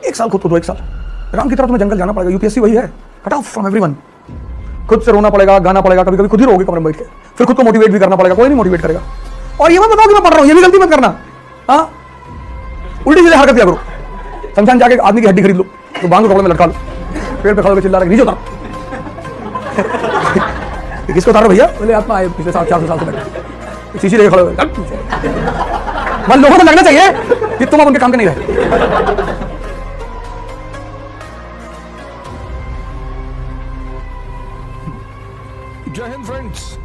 एक साल खुद को दो, एक साल राम की तरह तुम्हें जंगल जाना पड़ेगा। यूपीएससी वही है, कट ऑफ फ्रॉम एवरीवन। खुद से रोना पड़ेगा, गाना पड़ेगा, कभी कभी खुद ही रोगे कमरे में बैठ के, फिर खुद को मोटिवेट भी करना पड़ेगा, कोई नहीं मोटिवेट करेगा। और ये मत बताओ कि मैं पढ़ रहा हूं, ये भी गलती मत करना। हाँ, उल्टी सीधे हरकत किया करो। शमशान जाके आदमी की हड्डी खरीद लो, तो बांध कपड़े में लटका लो, पेड़ पे खड़े होकर चिल्ला रहे नीचे उतारो। किसको उतारो भैया? बोले आत्मा आए पिछले 400 साल से बैठे, शीशी लेके खड़े हुए। मन लोगों को लगना चाहिए कि तुम अब उनके काम के नहीं रहे। जय हिंद फ्रेंड्स।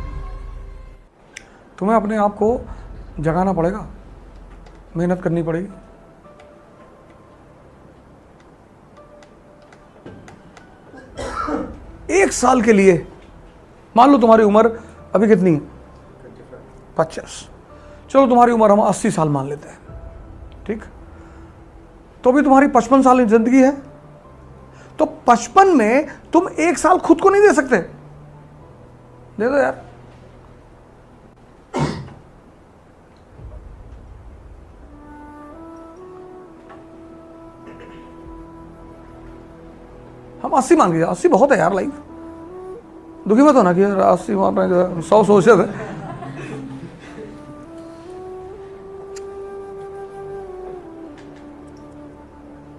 तुम्हें अपने आप को जगाना पड़ेगा, मेहनत करनी पड़ेगी। एक साल के लिए मान लो तुम्हारी उम्र अभी कितनी है? 50। चलो तुम्हारी उम्र हम 80 साल मान लेते हैं, ठीक? तो भी तुम्हारी 55 साल की जिंदगी है। तो 55 में तुम एक साल खुद को नहीं दे सकते? दे दो यार। हम 80 मान के, 80 बहुत है यार लाइफ। दुखी मत होना कि 80 मान रहे हैं, 100 सोचे थे।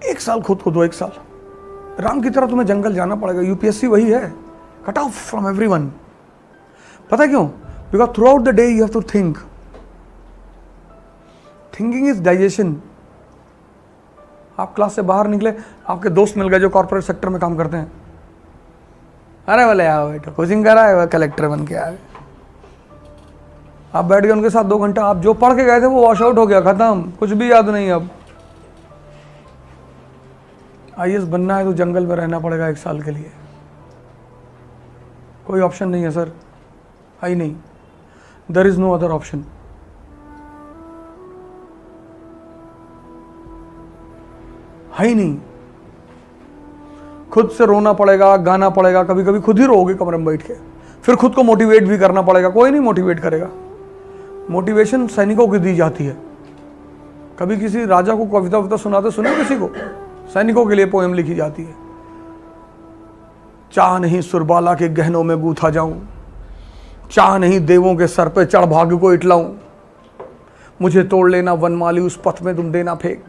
एक साल खुद को दो, एक साल राम की तरह तुम्हें जंगल जाना पड़ेगा। यूपीएससी वही है, कट ऑफ फ्रॉम एवरीवन। पता है क्यों? Because throughout the day you have to think. Thinking is digestion. आप क्लास से बाहर निकले, आपके दोस्त मिल गए जो कॉर्पोरेट सेक्टर में काम करते हैं। अरे बोले यार बेटा कोचिंग करा है, कलेक्टर बन के आए। आप बैठ गए उनके साथ 2 घंटा, आप जो पढ़ के गए थे वो वॉश आउट हो गया, खत्म, कुछ भी याद नहीं। अब आईएएस बनना है तो जंगल में रहना पड़ेगा 1 साल के लिए। कोई ऑप्शन नहीं है सर, है ही नहीं। There is no other option. है ही नहीं। खुद से रोना पड़ेगा, गाना पड़ेगा, कभी कभी खुद ही रोगे कमरे में बैठ के, फिर खुद को मोटिवेट भी करना पड़ेगा, कोई नहीं मोटिवेट करेगा। मोटिवेशन सैनिकों को दी जाती है। कभी किसी राजा को कविता सुनाते सुने किसी को? सैनिकों के लिए पोएम लिखी जाती है। चाह नहीं सुरबाला के गहनों में गूथा जाऊं, चाह नहीं देवों के सर पे चढ़ भाग्य को इटलाऊं, मुझे तोड़ लेना वनमाली उस पथ में तुम देना फेंक,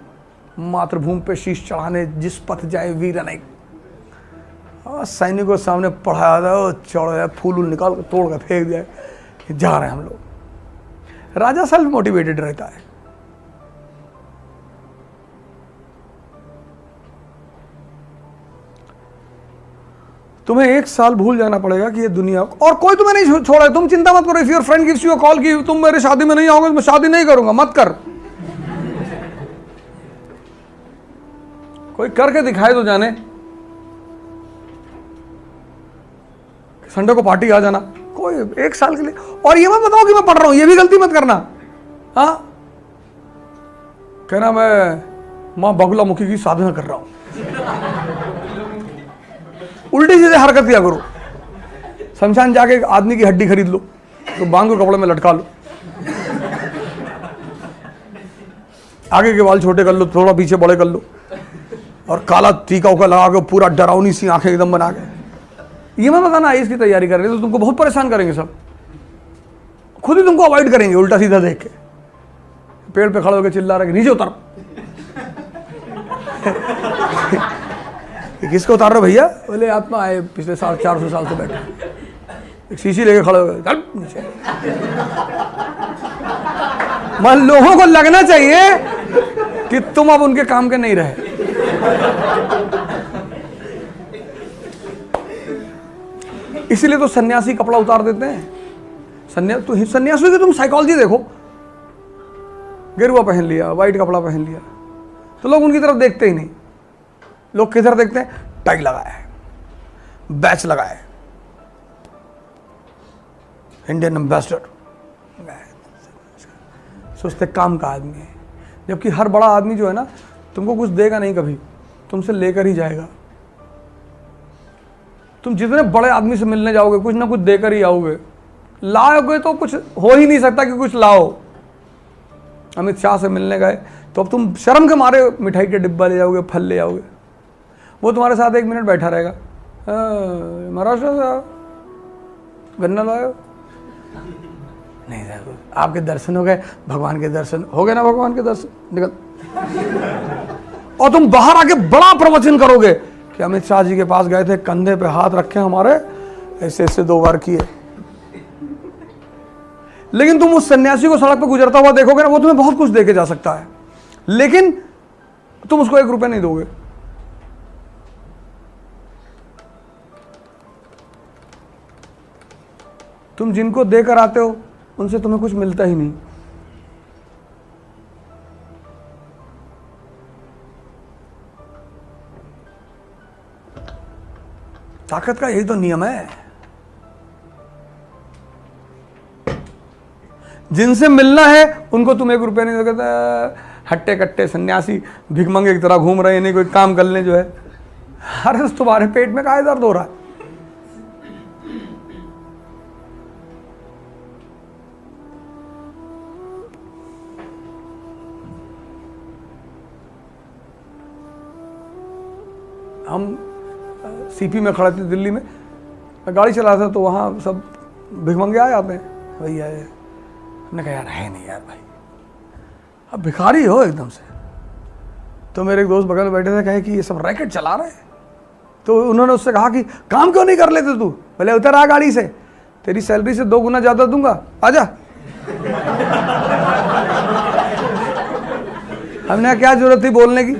मातृभूमि पे शीश चढ़ाने जिस पथ जाए वीर अनेक। सैनिकों के सामने पढ़ाया था, चढ़ जाए, फूल निकाल कर तोड़ कर फेंक दिया, जा रहे हैं हम लोग। राजा सेल्फ मोटिवेटेड रहता है। तुम्हें 1 साल भूल जाना पड़ेगा कि ये दुनिया, और कोई तुम्हें नहीं छोड़ा है। तुम चिंता मत करो। If your friend gives you a call कि तुम मेरी शादी में नहीं आओगे, मैं शादी नहीं करूंगा, मत कर। कोई करके दिखाए तो जाने। संडे को पार्टी आ जाना, कोई 1 साल के लिए। और ये मत बताओ कि मैं पढ़ रहा हूं, ये भी गलती मत करना। हाँ, कहना मैं मां बगुला मुखी की साधना कर रहा हूं। उल्टी सीधे हरकत किया करो। शमशान जाके एक आदमी की हड्डी खरीद लो, तो बांध को कपड़े में लटका लो, आगे के बाल छोटे कर लो, थोड़ा पीछे बड़े कर लो, और काला टीका उका लगा के पूरा डरावनी सी आंखें एकदम बना के। ये मैं बताना आईएएस की तैयारी कर रहे हैं तो तुमको बहुत परेशान करेंगे सब, खुद ही तुमको अवॉइड करेंगे उल्टा सीधा देख के। पेड़ पे खड़े होकर चिल्ला रहे नीचे उतर। किसको उतार रहे भैया? बोले आत्मा आए पिछले 400 साल से बैठे, एक शीशी लेके खड़े हो गए, चल नीचे। मन लोगों को लगना चाहिए कि तुम अब उनके काम के नहीं रहे। इसीलिए तो सन्यासी कपड़ा उतार देते हैं। तो सन्यासियों की तुम साइकोलॉजी देखो, गेरुआ पहन लिया, व्हाइट कपड़ा पहन लिया, तो लोग उनकी तरफ देखते ही नहीं। लोग किधर देखते हैं? टैग लगाया है, बैच लगाया है, इंडियन एम्बेसडर, सोचते काम का आदमी है। जबकि हर बड़ा आदमी जो है ना, तुमको कुछ देगा नहीं, कभी तुमसे लेकर ही जाएगा। तुम जितने बड़े आदमी से मिलने जाओगे कुछ ना कुछ देकर ही आओगे। लाओगे तो कुछ हो ही नहीं सकता कि कुछ लाओ। अमित शाह से मिलने गए, तो अब तुम शर्म के मारे मिठाई के डिब्बा ले जाओगे, फल ले जाओगे, वो तुम्हारे साथ 1 मिनट बैठा रहेगा, महाराष्ट्र से गन्ना लाए नहीं सर, आपके दर्शन हो गए, भगवान के दर्शन हो गए ना, भगवान के दर्शन, निकल। और तुम बाहर आके बड़ा प्रवचन करोगे कि अमित शाह जी के पास गए थे, कंधे पे हाथ रखे हमारे, ऐसे ऐसे 2 बार किए। लेकिन तुम उस सन्यासी को सड़क पर गुजरता हुआ देखोगे ना, वो तुम्हें बहुत कुछ दे के जा सकता है, लेकिन तुम उसको 1 रुपया नहीं दोगे। तुम जिनको देकर आते हो उनसे तुम्हें कुछ मिलता ही नहीं। ताकत का यही तो नियम है। जिनसे मिलना है उनको तुम 1 रुपया नहीं दोगे। हट्टे कट्टे सन्यासी भिखमंगे की तरह घूम रहे हैं, नहीं कोई काम कर ले जो है। अरे तुम्हारे पेट में काहे दर्द हो रहा है? हम सीपी में खड़े थे दिल्ली में, मैं गाड़ी चला था तो वहाँ सब भिखमंगे आ जाते हैं, भैया हमने कहा यार है नहीं यार भाई, अब भिखारी हो एकदम से। तो मेरे एक दोस्त बगल में बैठे थे, कहे कि ये सब रैकेट चला रहे हैं। तो उन्होंने उससे कहा कि काम क्यों नहीं कर लेते तू? बोले उतर आ गाड़ी से, तेरी सैलरी से 2 गुना ज़्यादा दूंगा, आजा। हमने क्या जरूरत थी बोलने की?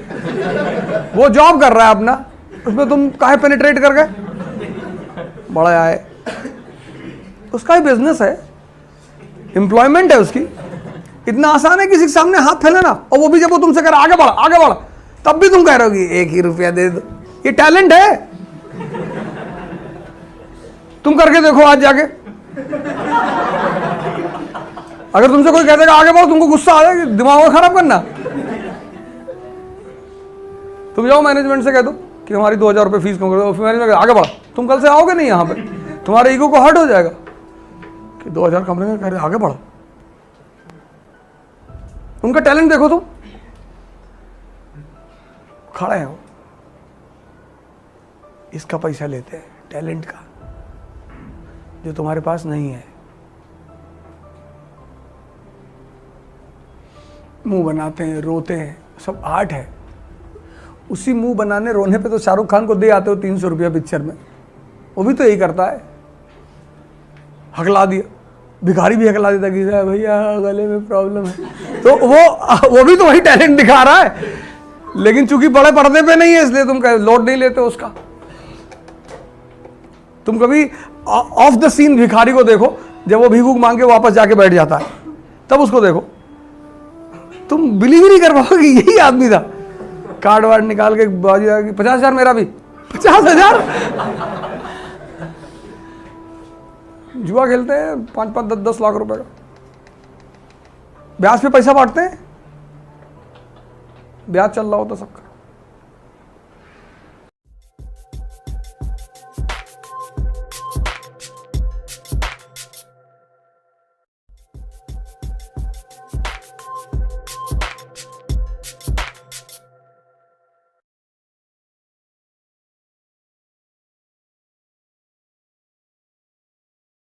वो जॉब कर रहा है अपना, उसमें तुम काहे पेनिट्रेट कर गए? बड़ा आए, उसका ही बिजनेस है, एम्प्लॉयमेंट है उसकी। इतना आसान है किसी के सामने हाथ फैलाना, और वो भी जब वो तुमसे कह रहा आगे बढ़, तब भी तुम कह रहे हो कि 1 ही रुपया दे दो। ये टैलेंट है, तुम करके देखो आज जाके। अगर तुमसे कोई कह देगा आगे बढ़ो, तुमको गुस्सा आ जाएगा, दिमाग खराब करना। तुम जाओ मैनेजमेंट से कह दो कि हमारी 2000 रुपये फीस कम कर दो, मैनेजमेंट आगे बढ़ा, तुम कल से आओगे नहीं यहाँ पे, तुम्हारे ईगो को हर्ट हो जाएगा कि 2000 कमरे में कह रहे आगे बढ़ो। उनका टैलेंट देखो, तुम खड़े हो, इसका पैसा लेते हैं टैलेंट का, जो तुम्हारे पास नहीं है। मुंह बनाते हैं, रोते हैं, सब आर्ट है। उसी मुंह बनाने रोने पे तो शाहरुख खान को दे आते हो 300 रुपया पिक्चर में, वो भी तो यही करता है, हकला दिया। भिखारी भी हकला देता कि भैया गले में प्रॉब्लम है, तो वो भी तो वही टैलेंट दिखा रहा है, लेकिन चूंकि बड़े पर्दे पे नहीं है इसलिए तुम लोड नहीं लेते उसका। तुम कभी ऑफ द सीन भिखारी को देखो, जब वो भीख मांग के वापस जाके बैठ जाता है, तब उसको देखो, तुम बिलीव ही नहीं कर पाओगे यही आदमी था। कार्ड वार्ड निकाल के बाजी 50,000 मेरा भी, 50,000। जुआ खेलते हैं 5-5, 10-10 लाख रुपए का, ब्याज पे पैसा बांटते हैं, ब्याज चल रहा होता सबका।